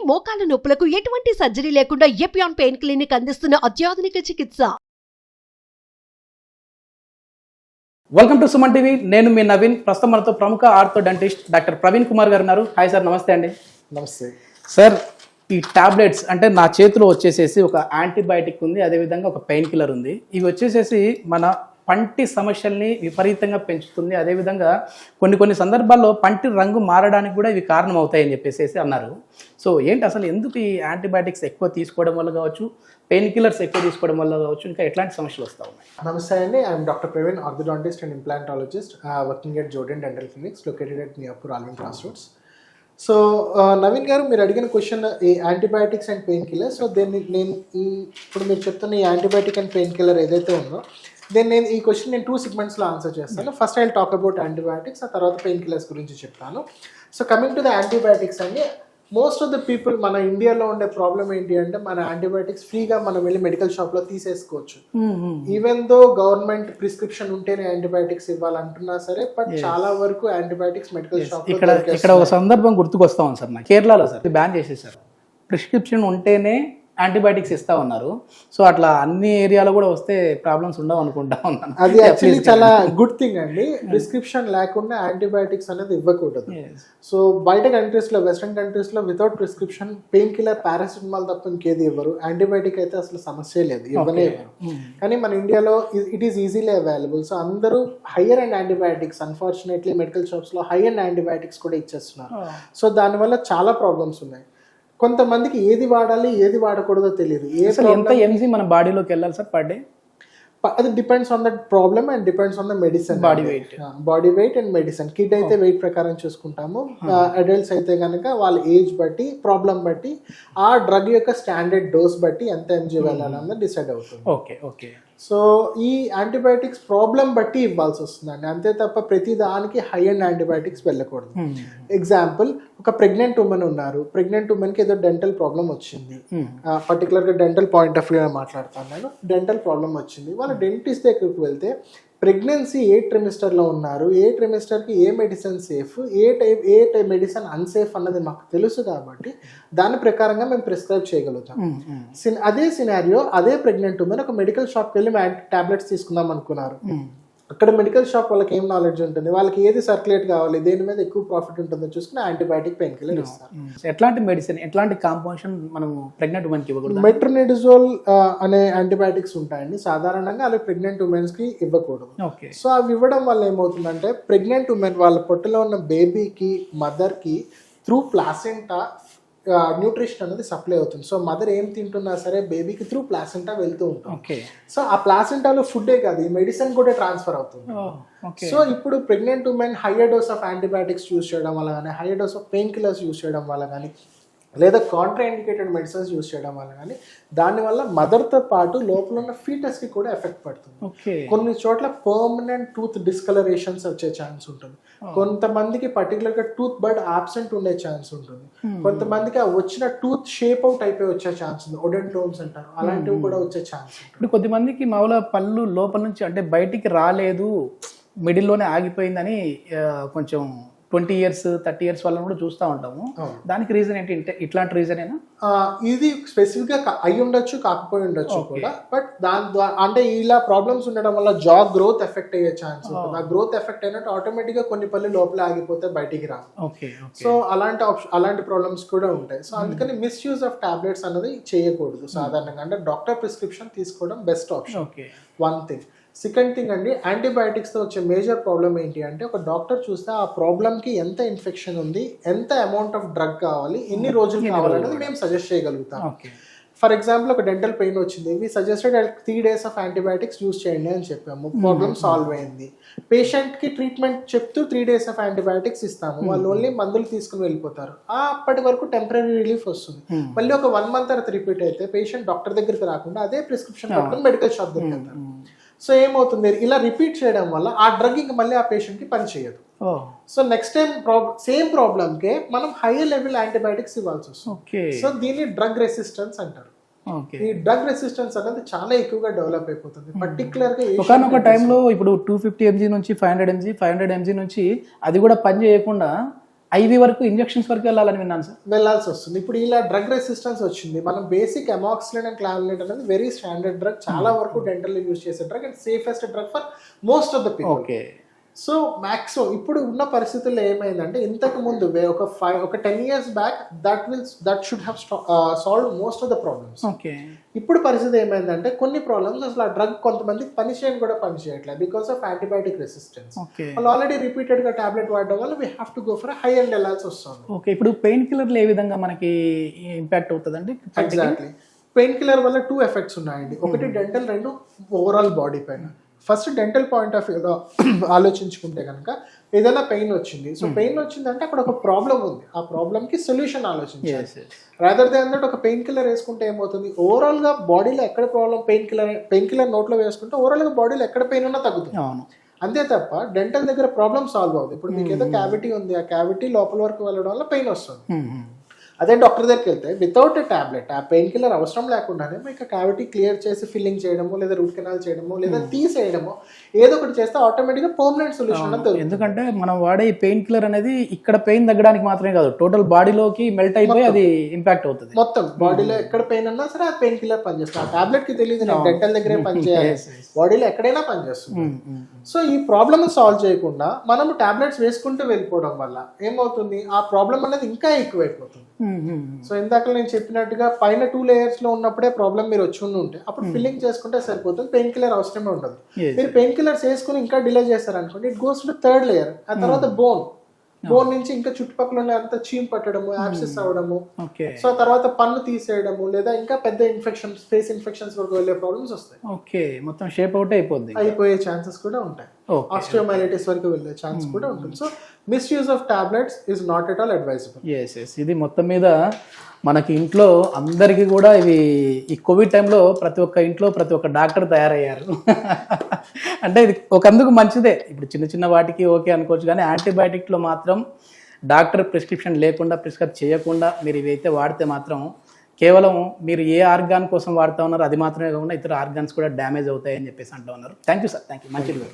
మోకాల నొప్పులకు ఎటువంటి సర్జరీ లేకుండా ఎపియాన్ పెయిన్ క్లినిక్ అందిస్తున్న అత్యాధునిక చికిత్స. Welcome to Suman TV. నేను మీ నవీన్. ప్రస్తుతం మనతో ప్రముఖ ఆర్థోడెంటిస్ట్ డాక్టర్ ప్రవీణ్ కుమార్ గారు ఉన్నారు. హాయ్ సార్, నమస్తే అండి. నమస్తే సార్, ఈ టాబ్లెట్స్ అంటే నా చేతిలో వచ్చేసేసి ఒక యాంటీబయాటిక్ ఉంది, అదేవిధంగా ఒక పెయిన్ కిల్లర్ ఉంది. ఇవి వచ్చేసేసి మన పంటి సమస్యల్ని విపరీతంగా పెంచుతుంది. అదేవిధంగా కొన్ని సందర్భాల్లో పంటి రంగు మారడానికి కూడా ఇవి కారణం అవుతాయని చెప్పేసి అన్నారు. సో ఏంటి అసలు ఎందుకు ఈ యాంటీబయాటిక్స్ ఎక్కువ తీసుకోవడం వల్ల కావచ్చు, పెయిన్ కిల్లర్స్ ఎక్కువ తీసుకోవడం వల్ల కావచ్చు, ఇంకా ఎట్లాంటి సమస్యలు వస్తూ ఉన్నాయి? నమస్తే అండి. I'm doctor Praveen, orthodontist and implantologist, working at Joden dental clinics located at Miyapur, Allwyn cross roads. So Naveen గారు, మీరు అడిగిన క్వశ్చన్ ఈ antibiotics and pain killer. So నేను ఇప్పుడు మీరు చెప్తున్న ఈ యాంటీబయాటిక్ అండ్ పెయిన్ కిల్లర్ ఏదైతే ఉందో నేను ఈ క్వశ్చన్ నేను 2 సెగ్మెంట్స్లో ఆన్సర్ చేస్తాను. First I talk about antibiotics, ఆ తర్వాత పెయిన్ కిల్లర్స్ గురించి చెప్తాను. So coming to the antibiotics అండి, మోస్ట్ ఆఫ్ ద పీపుల్ మన ఇండియాలో ఉండే ప్రాబ్లం ఏంటి అంటే మన యాంటీబయాటిక్స్ ఫ్రీగా మనం వెళ్ళి మెడికల్ షాప్లో తీసేసుకోవచ్చు. ఈవెన్ దో గవర్నమెంట్ ప్రిస్క్రిప్షన్ ఉంటేనే యాంటీబయాటిక్స్ ఇవ్వాలంటున్నా సరే, బట్ చాలా వరకు యాంటీబయాటిక్స్ మెడికల్ షాప్ ఇక్కడ ఒక సందర్భం గుర్తుకొస్తా ఉంది సార్. నాకు కేరళలో సార్ బ్యాన్ చేసేసారు. ప్రిస్క్రిప్షన్ ఉంటేనే యాంటీబయాటిక్స్ ఇస్తా ఉన్నారు. సో అట్లా అన్ని ఏరియాలో కూడా వస్తే ప్రాబ్లమ్స్ ఉండవు అనుకుంటా ఉన్నాను. అది యాక్చువల్లీ చాలా గుడ్ థింగ్ అండి. ప్రిస్క్రిప్షన్ లేకుండా యాంటీబయాటిక్స్ అనేది ఇవ్వకూడదు. సో బయట కంట్రీస్లో, వెస్ట్రన్ కంట్రీస్లో without prescription pain killer, paracetamol తప్ప ఇంకేది ఇవ్వరు. యాంటీబయాటిక్ అయితే అసలు సమస్య లేదు, ఇవ్వనే ఇవ్వరు. కానీ మన ఇండియాలో it is easily available. So అందరూ higher and antibiotics, unfortunately medical షాప్స్లో హై అండ్ యాంటీబయాటిక్స్ కూడా ఇచ్చేస్తున్నారు. సో దానివల్ల చాలా ప్రాబ్లమ్స్ ఉన్నాయి. కొంతమందికి ఏది వాడాలి ఏది వాడకూడదో తెలియదు. ఎంత ఎంజీ మన బాడీలోకి వెళ్ళాలి సార్ పర్ డే? అది depends on the problem and depends on the medicine, body weight and medicine. Kid అయితే వెయిట్ ప్రకారం చూసుకుంటాము, అడల్ట్స్ అయితే కనుక వాళ్ళ ఏజ్ బట్టి, ప్రాబ్లం బట్టి, ఆ డ్రగ్ యొక్క స్టాండర్డ్ డోస్ బట్టి ఎంత ఎంజీ వెళ్ళాలన్నది డిసైడ్ అవుతుంది. Okay okay. సో ఈ యాంటీబయాటిక్స్ ప్రాబ్లం బట్టి ఇవ్వాల్సి వస్తుందండి, అంతే తప్ప ప్రతి దానికి హై అండ్ యాంటీబయాటిక్స్ వెళ్ళకూడదు. ఎగ్జాంపుల్, ఒక ప్రెగ్నెంట్ ఉమెన్ ఉన్నారు, ప్రెగ్నెంట్ ఉమెన్కి ఏదో డెంటల్ ప్రాబ్లం వచ్చింది, పర్టికులర్గా డెంటల్ పాయింట్ ఆఫ్ వ్యూలో మాట్లాడుతాను నేను. డెంటల్ ప్రాబ్లం వచ్చింది, వాళ్ళ డెంటిస్ట్ దగ్గరికి వెళ్తే ప్రెగ్నెన్సీ ఏ ట్రిమిస్టర్లో ఉన్నారు, ఏ ట్రిమిస్టర్కి ఏ మెడిసిన్ సేఫ్, ఏ మెడిసిన్ అన్సేఫ్ అన్నది మాకు తెలుసు కాబట్టి దాని ప్రకారంగా మేము ప్రిస్క్రైబ్ చేయగలుగుతాం. అదే సినారియో, అదే ప్రెగ్నెంట్ ఉమెన్ ఒక మెడికల్ షాప్కి వెళ్ళి టాబ్లెట్స్ తీసుకుందాం అనుకున్నారు. అక్కడ మెడికల్ షాప్ వాళ్ళకి ఏం నాలెడ్జ్ ఉంటుంది, వాళ్ళకి ఏది సర్క్యులేట్ కావాలి, దేని మీద ఎక్కువ ప్రాఫిట్ ఉంటుందో చూసుకుని యాంటీబయాటిక్, పెయిన్ కిల్లర్ ఇస్తారు. ఎట్లాంటి మెడిసిన్, ఎట్లాంటి కాంపౌండేషన్ మనం ప్రెగ్నెంట్ ఉమెన్కి ఇవ్వకూడదు? మెట్రోనిడజోల్ అనే యాంటీబయాటిక్స్ ఉంటాయండి. సాధారణంగా అవి ప్రెగ్నెంట్ ఉమెన్స్కి ఇవ్వకూడదు. సో అవి ఇవ్వడం వల్ల ఏమవుతుందంటే ప్రెగ్నెంట్ ఉమెన్ వాళ్ళ పొట్టలో ఉన్న బేబీకి, మదర్కి త్రూ ప్లాసెంటా న్యూట్రిషన్ అనేది సప్లై అవుతుంది. సో మదర్ ఏం తింటున్నా సరే బేబీకి త్రూ ప్లాసెంటా వెళ్తూ ఉంటుంది. సో ఆ ప్లాసెంటాలో ఫుడ్డే కాదు, ఈ మెడిసిన్ కూడా ట్రాన్స్ఫర్ అవుతుంది. సో ఇప్పుడు pregnant women hire dose of antibiotics use చేయడం వల్ల కానీ, hire dose of pain killers use చేయడం వల్ల కానీ, లేదా కాంట్రా ఇండికేటెడ్ మెడిసిన్స్ యూజ్ చేయడం వల్ల కానీ, దానివల్ల మదర్తో పాటు లోపల ఉన్న ఫీటస్కి కూడా ఎఫెక్ట్ పడుతుంది. కొన్ని చోట్ల పర్మనెంట్ టూత్ డిస్కలరేషన్స్ వచ్చే ఛాన్స్ ఉంటుంది. కొంతమందికి పర్టికులర్గా టూత్ బడ్ ఆబ్సెంట్ ఉండే ఛాన్స్ ఉంటుంది. కొంతమందికి ఆ వచ్చిన టూత్ షేప్ అవుట్ అయిపోయి వచ్చే ఛాన్స్ ఉంది, ఒడెంటోన్స్ అంటారు, అలాంటివి కూడా వచ్చే ఛాన్స్. ఇప్పుడు కొద్దిమందికి మామూలుగా పళ్ళు లోపల నుంచి అంటే బయటికి రాలేదు, మిడిల్లోనే ఆగిపోయిందని కొంచెం 20 years 30 years వాళ్ళని కూడా చూస్తూ ఉంటాము. దానికి రీజన్ ఏంటి? ఇట్లాంటి రీజన్ ఏనా? ఇది స్పెసిఫిక్గా అయి ఉండొచ్చు, కాకపోయి ఉండొచ్చు కూడా. బట్ అంటే ఇలా ప్రాబ్లమ్స్ ఉండడం వల్ల జా గ్రోత్ ఎఫెక్ట్ అయ్యే ఛాన్స్ ఉంటుంది. ఆ గ్రోత్ ఎఫెక్ట్ అయినట్టు ఆటోమేటిక్గా కొన్ని పళ్ళు లోపల ఆగిపోతే బయటికి రావు. సో అలాంటి ప్రాబ్లమ్స్ కూడా ఉంటాయి. సో అందుకని మిస్యూజ్ ఆఫ్ టాబ్లెట్స్ అనేది చేయకూడదు సాధారణంగా. అంటే డాక్టర్ ప్రిస్క్రిప్షన్ తీసుకోవడం best option, one thing. Second thing అండి, యాంటీబయాటిక్స్తో వచ్చే మేజర్ ప్రాబ్లం ఏంటి అంటే ఒక డాక్టర్ చూస్తే ఆ ప్రాబ్లమ్కి ఎంత ఇన్ఫెక్షన్ ఉంది, ఎంత అమౌంట్ ఆఫ్ డ్రగ్ కావాలి, ఎన్ని రోజులు కావాలనేది మేము సజెస్ట్ చేయగలుగుతాం. ఫర్ ఎగ్జాంపుల్, ఒక డెంటల్ పెయిన్ వచ్చింది, we suggested 3 days of antibiotics use చేయండి అని చెప్పాము, ప్రాబ్లమ్ సాల్వ్ అయింది. పేషెంట్కి ట్రీట్మెంట్ చెప్తూ 3 days ఆఫ్ యాంటీబయాటిక్స్ ఇస్తాము, వాళ్ళు ఓన్లీ మందులు తీసుకుని వెళ్ళిపోతారు. అప్పటి వరకు టెంపరీ రిలీఫ్ వస్తుంది. మళ్ళీ ఒక 1 month తర్వాత రిపీట్ అయితే పేషెంట్ డాక్టర్ దగ్గరికి రాకుండా అదే ప్రిస్క్రిప్షన్ పట్టుకుని మెడికల్ షాప్ దగ్గరికి వెళ్తారు. సో ఏమవుతుంది, ఇలా రిపీట్ చేయడం వల్ల ఆ డ్రగ్ ఇంకా మళ్ళీ ఆ పేషెంట్కి పని చేయదు. సో నెక్స్ట్ టైం సేమ్ ప్రాబ్లంకే మనం హైయర్ లెవెల్ యాంటీబయాటిక్స్ ఇవ్వాల్సి వస్తుంది. సో దీన్ని డ్రగ్ రెసిస్టెన్స్ అంటారు. ఈ డ్రగ్ రెసిస్టెన్స్ అనేది చాలా ఎక్కువగా డెవలప్ అయిపోతుంది. పర్టికులర్గా ఒకనొక టైంలో ఇప్పుడు 250 mg నుంచి 500 mg నుంచి అది కూడా పని చేయకుండా ఐవి వరకు ఇంజెక్షన్స్ వరకు వెళ్ళాలని విన్నాను సార్. వెళ్ళాల్సి వస్తుంది. ఇప్పుడు ఇలా డ్రగ్ రెసిస్టెన్స్ వచ్చింది. మనం బేసిక్ అమాక్సిలిన్ అండ్ క్లామిలిన్ అనేది వెరీ స్టాండర్డ్ డ్రగ్, చాలా వరకు డెంటల్ యూజ్ చేసే drug and safest drug for most of the people. Okay. So maximum ఇప్పుడు ఉన్న పరిస్థితుల్లో ఏమైందంటే, ఇంతకు ముందు ఒక 10 years back that should have solve most of the problems. Okay. ఇప్పుడు పరిస్థితి ఏమైందంటే కొన్ని ప్రాబ్లమ్స్ అసలు ఆ డ్రగ్ కొంతమందికి పనిచేయని కూడా పనిచేయట్లేదు because of antibiotic resistance. Okay. వాళ్ళు ఆల్రెడీ రిపీటెడ్ గా టాబ్లెట్ వాడడం వల్ల we have to go for high and వెళ్ళాల్సి వస్తుంది. ఓకే. ఇప్పుడు పెయిన్ కిల్లర్లు ఏ విధంగా మనకి ఇంపాక్ట్ అవుతుందండి? ఎగ్జాక్ట్లీ. పెయిన్ కిల్లర్ వల్ల 2 ఎఫెక్ట్స్ ఉన్నాయండి. ఒకటి డెంటల్, 2 ఓవరాల్ బాడీ పైన. ఫస్ట్ డెంటల్ పాయింట్ ఆఫ్ వ్యూలో ఆలోచించుకుంటే కనుక ఏదైనా పెయిన్ వచ్చింది, సో పెయిన్ వచ్చిందంటే అక్కడ ఒక ప్రాబ్లం ఉంది, ఆ ప్రాబ్లమ్కి సొల్యూషన్ ఆలోచించాలి. రాదర్ దాన్ దట్ ఒక పెయిన్ కిల్లర్ వేసుకుంటే ఏమవుతుంది, ఓవరాల్ గా బాడీలో ఎక్కడ ప్రాబ్లం, పెయిన్ కిల్లర్ నోట్లో వేసుకుంటే ఓవరాల్ గా బాడీలో ఎక్కడ పెయిన్ ఉన్నా తగ్గుతుంది. అంతే తప్ప డెంటల్ దగ్గర ప్రాబ్లమ్ సాల్వ్ అవుతుంది. ఇప్పుడు మీకు ఏదో క్యావిటీ ఉంది, ఆ క్యావిటీ లోపల వరకు వెళ్ళడం వల్ల పెయిన్ వస్తుంది. అదే డాక్టర్ దగ్గరికి వెళ్తే వితౌట్ ఎ టాబ్లెట్, ఆ పెయిన్ కిల్లర్ అవసరం లేకుండానే మీకు క్యావిటీ క్లియర్ చేసి ఫిల్లింగ్ చేయడము, లేదా రూట్ కెనాల్ చేయడము, లేదా తీసేయడము, ఏదో ఒకటి చేస్తే ఆటోమేటిక్గా పర్మనెంట్ సొల్యూషన్ దొరుకుతుంది. ఎందుకంటే మనం వాడే పెయిన్ కిల్లర్ అనేది ఇక్కడ పెయిన్ తగ్గడానికి మాత్రమే కాదు, టోటల్ బాడీలోకి మెల్ట్ అయిపోయి అది ఇంపాక్ట్ అవుతుంది. మొత్తం బాడీలో ఎక్కడ పెయిన్ ఉన్నా సరే ఆ పెయిన్ కిల్లర్ పనిచేస్తుంది. ఆ టాబ్లెట్ కి తెలియదు నేను డెంటల్ దగ్గరే పనిచేయాలి, బాడీలో ఎక్కడైనా పనిచేస్తుంది. సో ఈ ప్రాబ్లమ్ సాల్వ్ చేయకుండా మనం టాబ్లెట్స్ వేసుకుంటూ వెళ్ళిపోవడం వల్ల ఏమవుతుంది, ఆ ప్రాబ్లం అనేది ఇంకా ఎక్కువైపోతుంది. సో ఇందాక నేను చెప్పినట్టుగా పైన 2 layers లో ఉన్నప్పుడే ప్రాబ్లం మీరు వచ్చి ఉంటే అప్పుడు ఫిల్లింగ్ చేసుకుంటే సరిపోతుంది, పెయిన్ కిల్లర్ అవసరమే ఉండదు. మీరు పెయిన్ కిల్లర్స్ వేసుకుని ఇంకా డిలే చేస్తారనుకోండి, it goes to 3rd layer. ఆ తర్వాత బోన్ నుంచి ఇంకా చుట్టుపక్కల ఉండే అంతా చీమ్ పట్టడము, యాబ్సెస్ అవడము, సో తర్వాత పన్ను తీసేయడము, లేదా ఇంకా పెద్ద ఇన్ఫెక్షన్స్, ఫేస్ ఇన్ఫెక్షన్స్ వరకు వెళ్ళే ప్రాబ్లమ్స్ వస్తాయి. ఓకే. మొత్తం షేప్ అవుట్ అయిపోయే ఛాన్సెస్ కూడా ఉంటాయి. ఆస్టియోమైలిటిస్ వరకు వెళ్ళే ఛాన్స్ కూడా ఉంటుంది. So misuse of tablets is not at all advisable. ఇది మొత్తం మీద మనకి ఇంట్లో అందరికీ కూడా ఇవి ఈ కోవిడ్ టైంలో ప్రతి ఒక్క ఇంట్లో ప్రతి ఒక్క డాక్టర్ తయారయ్యారు. అంటే ఇది ఒకందుకు మంచిదే. ఇప్పుడు చిన్న చిన్న వాటికి ఓకే అనుకోవచ్చు, కానీ యాంటీబయాటిక్లో మాత్రం డాక్టర్ ప్రిస్క్రిప్షన్ లేకుండా, ప్రిస్క్రైబ్ చేయకుండా మీరు ఇవైతే వాడితే మాత్రం కేవలం మీరు ఏ ఆర్గాన్ కోసం వాడుతూ ఉన్నారో అది మాత్రమే కాకుండా ఇతర ఆర్గాన్స్ కూడా డ్యామేజ్ అవుతాయని చెప్పేసి అంటూ ఉన్నారు. Thank you sir, thank you. మంచిది.